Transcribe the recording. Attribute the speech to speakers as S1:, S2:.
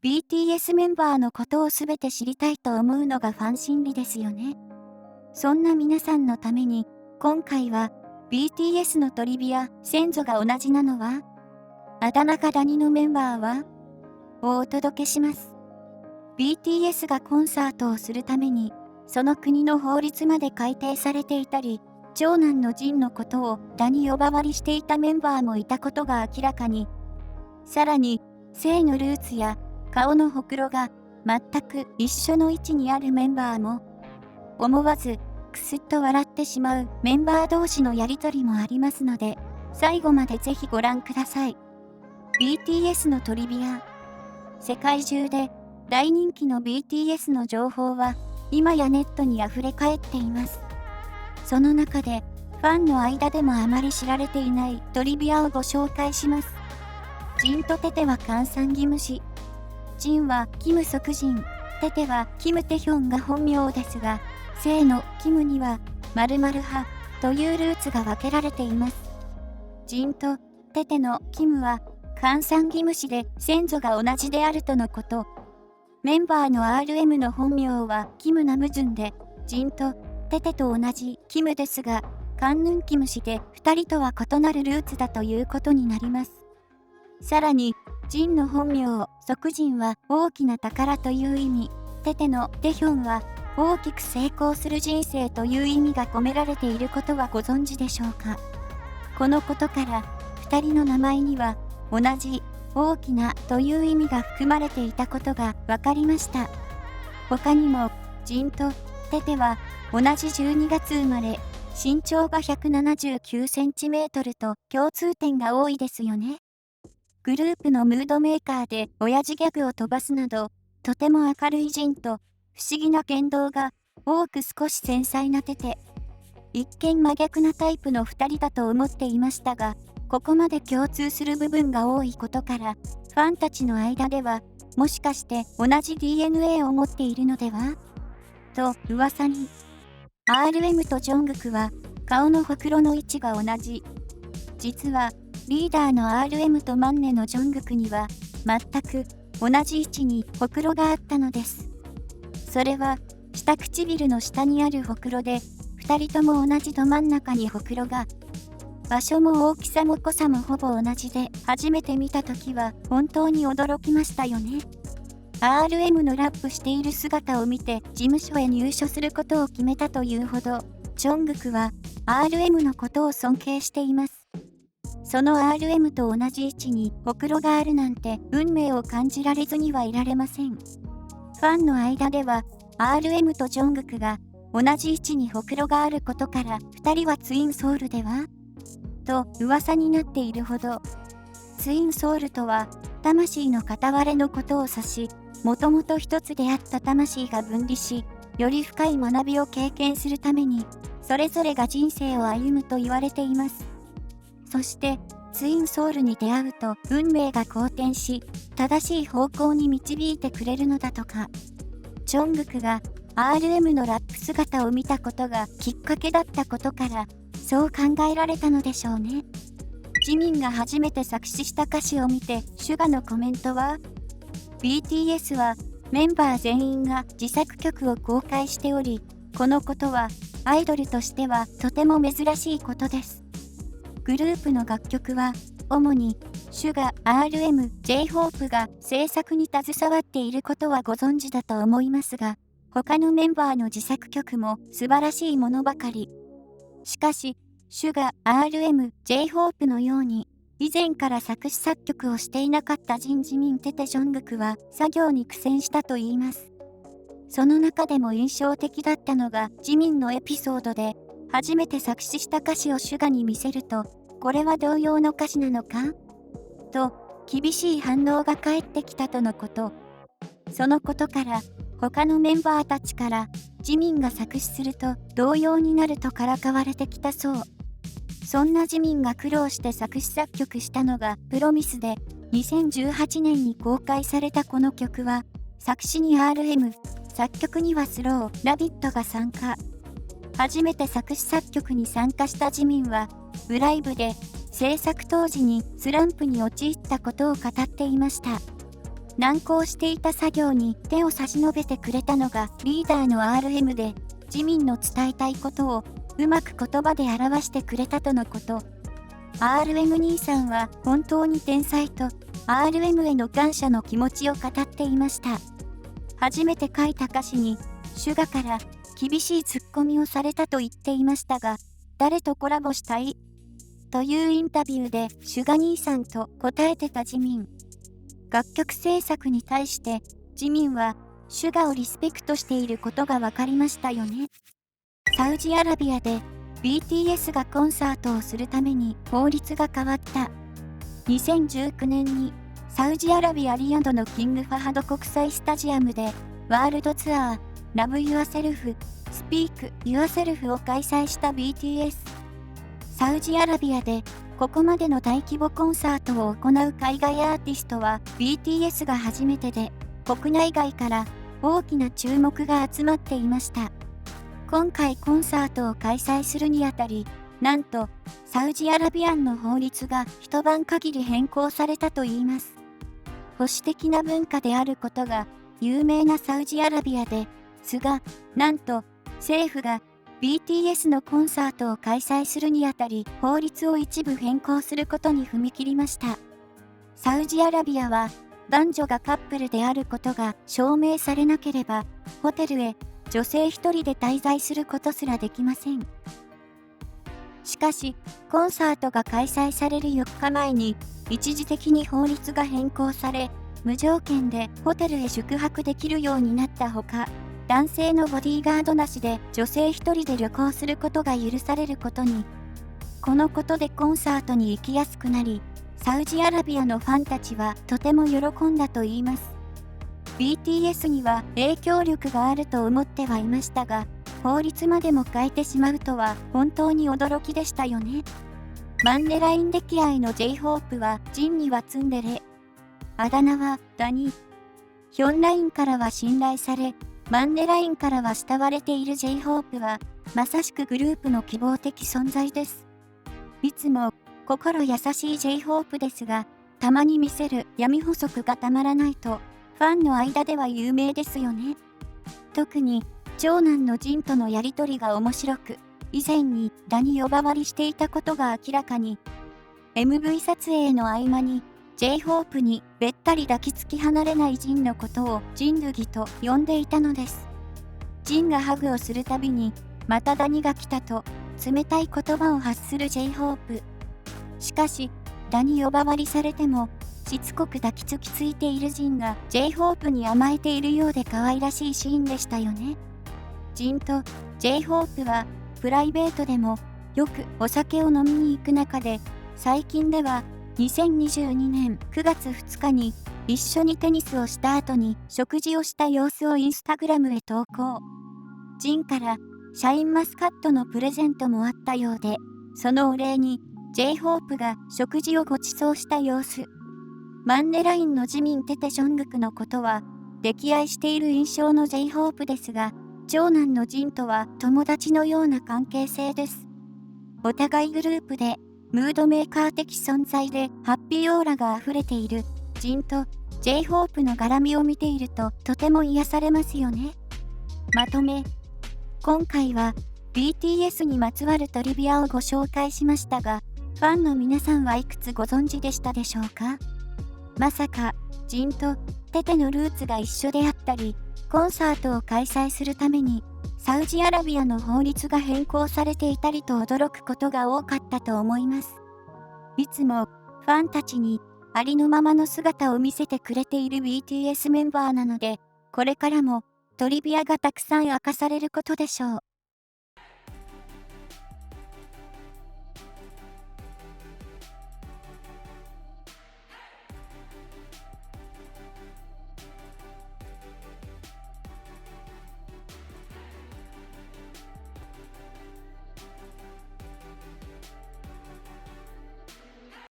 S1: BTS メンバーのことをすべて知りたいと思うのがファン心理ですよね。そんな皆さんのために、今回は BTS のトリビア、先祖が同じなのはあだ名がダニのメンバーはをお届けします。BTS がコンサートをするために、その国の法律まで改定されていたり、長男のジンのことをダに呼ばわりしていたメンバーもいたことが明らかに。さらに、性のルーツや顔のほくろが全く一緒の位置にあるメンバーも、思わずくすっと笑ってしまうメンバー同士のやりとりもありますので、最後までぜひご覧ください。BTS のトリビア。世界中で大人気の BTS の情報は今やネットに溢れ返っています。その中でファンの間でもあまり知られていないトリビアをご紹介します。ジンとテテは関三義虫。ジンはキム・ソクジン、テテはキム・テヒョンが本名ですが、姓のキムには〇〇派というルーツが分けられています。ジンとテテのキムは関三義虫で先祖が同じであるとのこと。メンバーの RM の本名はキム・ナムジュンで、ジンとテテと同じキムですが、カンヌンキム氏で2人とは異なるルーツだということになります。さらに、ジンの本名、ソクジンは大きな宝という意味、テテのテヒョンは大きく成功する人生という意味が込められていることはご存知でしょうか。このことから、2人の名前には同じ大きなという意味が含まれていたことが分かりました。他にも、ジンとテテは同じ12月生まれ、身長が179センチメートルと共通点が多いですよね。グループのムードメーカーで親父ギャグを飛ばすなど、とても明るいジンと不思議な言動が多く少し繊細なテテ。一見真逆なタイプの2人だと思っていましたが、ここまで共通する部分が多いことから、ファンたちの間では、もしかして同じ DNA を持っているのではと噂に。RM とジョングクは顔のほくろの位置が同じ。実はリーダーの RM とマンネのジョングクには全く同じ位置にほくろがあったのです。それは下唇の下にあるほくろで、2人とも同じど真ん中にほくろが。場所も大きさも濃さもほぼ同じで、初めて見たときは本当に驚きましたよね。RM のラップしている姿を見て事務所へ入所することを決めたというほど、ジョングクは RM のことを尊敬しています。その RM と同じ位置にほくろがあるなんて運命を感じられずにはいられません。ファンの間では RM とジョングクが同じ位置にほくろがあることから2人はツインソウルではと噂になっているほど。ツインソウルとは魂の片割れのことを指し、もともと一つであった魂が分離し、より深い学びを経験するために、それぞれが人生を歩むと言われています。そして、ツインソウルに出会うと運命が好転し、正しい方向に導いてくれるのだとか。ジョングクが RM のラップ姿を見たことがきっかけだったことから、そう考えられたのでしょうね。ジミンが初めて作詞した歌詞を見て、シュガのコメントは、BTS はメンバー全員が自作曲を公開しており、このことはアイドルとしてはとても珍しいことです。グループの楽曲は主にシュガ、RM、J-Hope が制作に携わっていることはご存知だと思いますが、他のメンバーの自作曲も素晴らしいものばかり。しかし、シュガ、RM、J-Hope のように、以前から作詞作曲をしていなかったジン・ジミン・テテ・ジョングクは作業に苦戦したといいます。その中でも印象的だったのがジミンのエピソードで、初めて作詞した歌詞をシュガに見せると、これは同様の歌詞なのかと、厳しい反応が返ってきたとのこと。そのことから、他のメンバーたちから、ジミンが作詞すると同様になるとからかわれてきたそう。そんなジミンが苦労して作詞作曲したのがプロミスで、2018年に公開されたこの曲は、作詞に RM、作曲にはスロー、ラビットが参加。初めて作詞作曲に参加したジミンは、ライブで制作当時にスランプに陥ったことを語っていました。難航していた作業に手を差し伸べてくれたのがリーダーの RM で、自民の伝えたいことをうまく言葉で表してくれたとのこと。RM 兄さんは本当に天才と RM への感謝の気持ちを語っていました。初めて書いた歌詞に、シュガから厳しいツッコミをされたと言っていましたが、誰とコラボしたいというインタビューでシュガ兄さんと答えてた自民。楽曲制作に対して自民はシュガをリスペクトしていることが分かりましたよね。サウジアラビアで BTS がコンサートをするために法律が変わった。2019年にサウジアラビアリヤドのキングファハド国際スタジアムでワールドツアー Love Yourself Speak Yourself を開催した BTS。サウジアラビアでここまでの大規模コンサートを行う海外アーティストは BTS が初めてで、国内外から大きな注目が集まっていました。今回コンサートを開催するにあたり、なんとサウジアラビアンの法律が一晩限り変更されたといいます。保守的な文化であることが有名なサウジアラビアですが、なんと政府がBTS のコンサートを開催するにあたり法律を一部変更することに踏み切りました。サウジアラビアは男女がカップルであることが証明されなければホテルへ女性一人で滞在することすらできません。しかしコンサートが開催される4日前に一時的に法律が変更され、無条件でホテルへ宿泊できるようになったほか、男性のボディーガードなしで女性一人で旅行することが許されることに。このことでコンサートに行きやすくなり、サウジアラビアのファンたちはとても喜んだといいます。BTS には影響力があると思ってはいましたが、法律までも変えてしまうとは本当に驚きでしたよね。マンデライン歴愛の J-HOPE はジンにはツンデレ。あだ名はダニ。ヒョンラインからは信頼され、マンデラインからは慕われている J-HOPE は、まさしくグループの希望的存在です。いつも心優しい J-HOPE ですが、たまに見せる闇補足がたまらないと、ファンの間では有名ですよね。特に、長男のジンとのやりとりが面白く、以前にダに呼ばわりしていたことが明らかに。MV 撮影の合間に、J-HOPE にべったり抱きつき離れないジンのことをジンヌギと呼んでいたのです。ジンがハグをするたびに、またダニが来たと冷たい言葉を発する J-HOPE。しかし、ダに呼ばわりされても、しつこく抱きつきついているジンが J-HOPE に甘えているようで可愛らしいシーンでしたよね。ジンと J-HOPE はプライベートでもよくお酒を飲みに行く中で、最近では2022年9月2日に一緒にテニスをした後に食事をした様子をインスタグラムへ投稿。ジンからシャインマスカットのプレゼントもあったようで、そのお礼に J-HOPE が食事をご馳走した様子。マンデラインのジミンテテショングクのことは溺愛している印象の J-HOPE ですが、長男のジンとは友達のような関係性です。お互いグループでムードメーカー的存在でハッピーオーラが溢れているジンと J-HOPE の絡みを見ているととても癒されますよね。まとめ。今回は BTS にまつわるトリビアをご紹介しましたが、ファンの皆さんはいくつご存知でしたでしょうか？まさかジンとテテのルーツが一緒であったり、コンサートを開催するためにサウジアラビアの法律が変更されていたりと驚くことが多かったと思います。いつもファンたちにありのままの姿を見せてくれている BTS メンバーなので、これからもトリビアがたくさん明かされることでしょう。